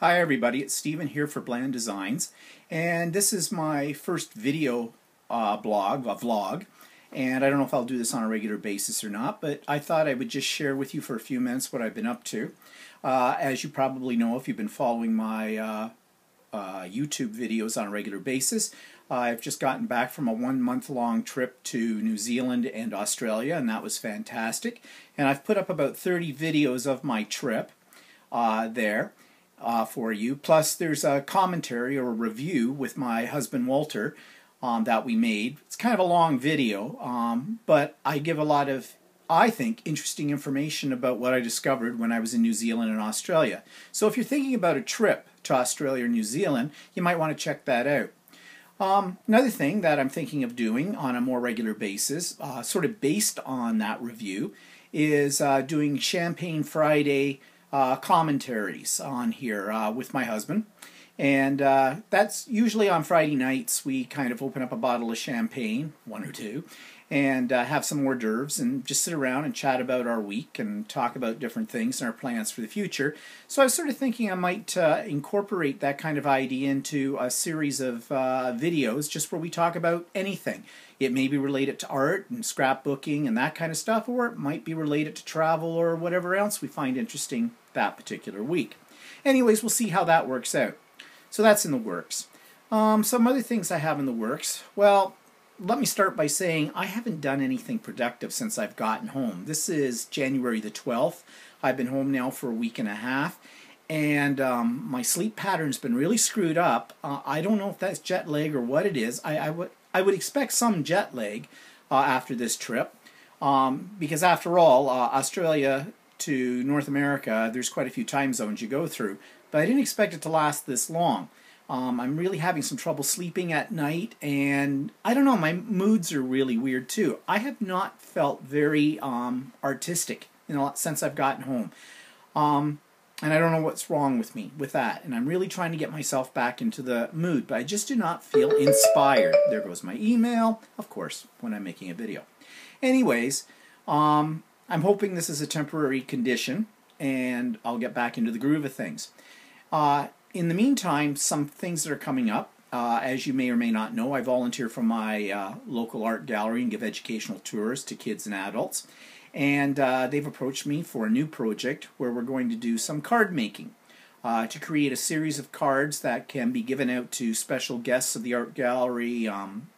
Hi everybody, it's Stephen here for Bland Designs, and this is my first video vlog, and I don't know if I'll do this on a regular basis or not, but I thought I would just share with you for a few minutes what I've been up to. As you probably know if you've been following my YouTube videos on a regular basis, I've just gotten back from a 1-month-long trip to New Zealand and Australia, and that was fantastic. And I've put up about 30 videos of my trip there for you. Plus there's a commentary or a review with my husband Walter that we made. It's kind of a long video, but I give a lot of, I think, interesting information about what I discovered when I was in New Zealand and Australia. So if you're thinking about a trip to Australia or New Zealand, you might want to check that out. Another thing that I'm thinking of doing on a more regular basis, sort of based on that review, is doing Champagne Friday commentaries on here with my husband. And that's usually on Friday nights. We kind of open up a bottle of champagne, one or two, and have some hors d'oeuvres and just sit around and chat about our week and talk about different things and our plans for the future. So I was sort of thinking I might incorporate that kind of idea into a series of videos just where we talk about anything. It may be related to art and scrapbooking and that kind of stuff, or it might be related to travel or whatever else we find interesting that particular week. Anyways, we'll see how that works out. So that's in the works. Some other things I have in the works. Well, let me start by saying I haven't done anything productive since I've gotten home. This is January the 12th. I've been home now for a week and a half, and my sleep pattern's been really screwed up. I don't know if that's jet lag or what it is. I would expect some jet lag after this trip, because after all, Australia to North America, there's quite a few time zones you go through, but I didn't expect it to last this long. I'm really having some trouble sleeping at night, and I don't know, my moods are really weird too. I have not felt very artistic since I've gotten home. And I don't know what's wrong with me with that, and I'm really trying to get myself back into the mood, but I just do not feel inspired. There goes my email, of course, when I'm making a video. Anyways, I'm hoping this is a temporary condition, and I'll get back into the groove of things. In the meantime, some things that are coming up. As you may or may not know, I volunteer for my local art gallery and give educational tours to kids and adults. And they've approached me for a new project where we're going to do some card making to create a series of cards that can be given out to special guests of the art gallery,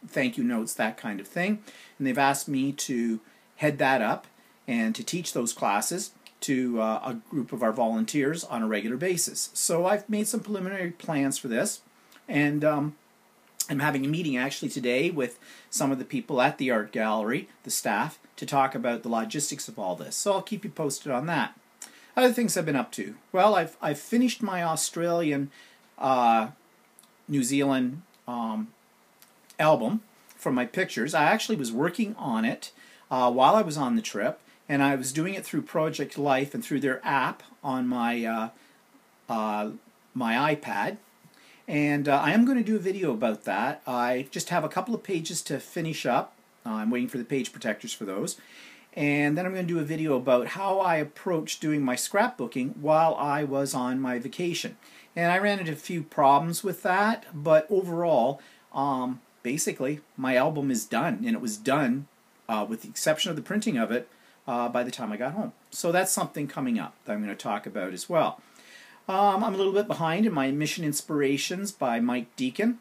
thank you notes, that kind of thing. And they've asked me to head that up and to teach those classes to a group of our volunteers on a regular basis. So I've made some preliminary plans for this, and I'm having a meeting actually today with some of the people at the art gallery, the staff, to talk about the logistics of all this. So I'll keep you posted on that. Other things I've been up to. Well, I've finished my Australian, New Zealand album from my pictures. I actually was working on it while I was on the trip, and I was doing it through Project Life and through their app on my my iPad. And I am going to do a video about that. I just have a couple of pages to finish up. I'm waiting for the page protectors for those. And then I'm going to do a video about how I approached doing my scrapbooking while I was on my vacation. And I ran into a few problems with that, but overall, basically, my album is done. And it was done, with the exception of the printing of it, by the time I got home. So that's something coming up that I'm going to talk about as well. I'm a little bit behind in my Mission Inspirations by Mike Deacon.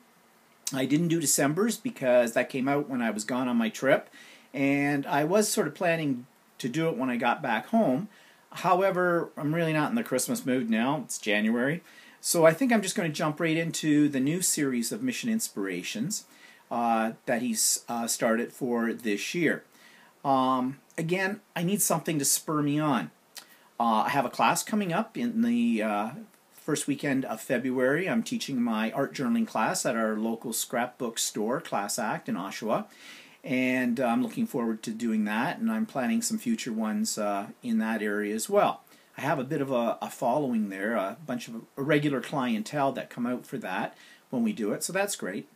I didn't do December's because that came out when I was gone on my trip, and I was sort of planning to do it when I got back home. However, I'm really not in the Christmas mood now. It's January. So I think I'm just going to jump right into the new series of Mission Inspirations that he's started for this year. Again, I need something to spur me on. I have a class coming up in the first weekend of February. I'm teaching my art journaling class at our local scrapbook store, Class Act in Oshawa. And I'm looking forward to doing that, and I'm planning some future ones in that area as well. I have a bit of a following there, a bunch of a regular clientele that come out for that when we do it, so that's great.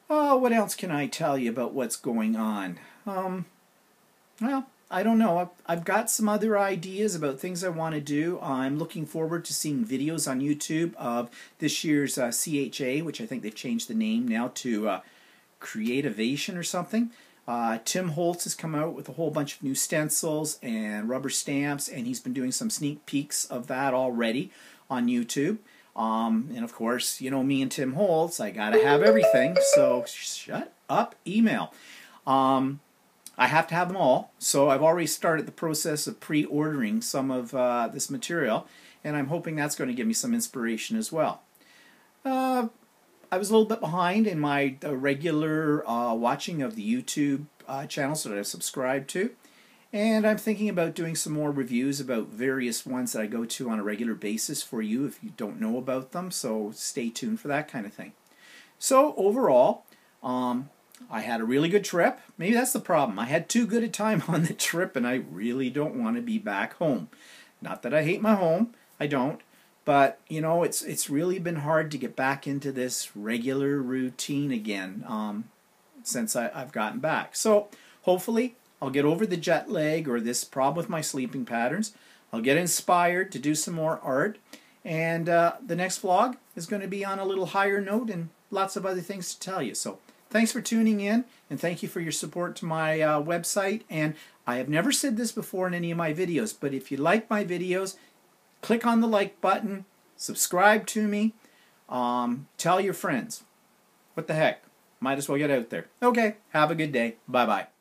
What else can I tell you about what's going on? Well, I don't know. I've got some other ideas about things I want to do. I'm looking forward to seeing videos on YouTube of this year's CHA, which I think they've changed the name now to Creativation or something. Tim Holtz has come out with a whole bunch of new stencils and rubber stamps, and he's been doing some sneak peeks of that already on YouTube. And of course, you know me and Tim Holtz, I gotta have everything, so shut up, email. I have to have them all, so I've already started the process of pre-ordering some of this material, and I'm hoping that's going to give me some inspiration as well. I was a little bit behind in my regular watching of the YouTube channels that I've subscribed to, and I'm thinking about doing some more reviews about various ones that I go to on a regular basis for you if you don't know about them, so stay tuned for that kind of thing. So overall, I had a really good trip. Maybe that's the problem. I had too good a time on the trip, and I really don't want to be back home. Not that I hate my home. I don't. But, you know, it's really been hard to get back into this regular routine again since I've gotten back. So, hopefully, I'll get over the jet lag or this problem with my sleeping patterns. I'll get inspired to do some more art. And the next vlog is going to be on a little higher note and lots of other things to tell you. So, thanks for tuning in, and thank you for your support to my website. And I have never said this before in any of my videos, but if you like my videos, click on the like button, subscribe to me, tell your friends. What the heck? Might as well get out there. Okay, have a good day. Bye-bye.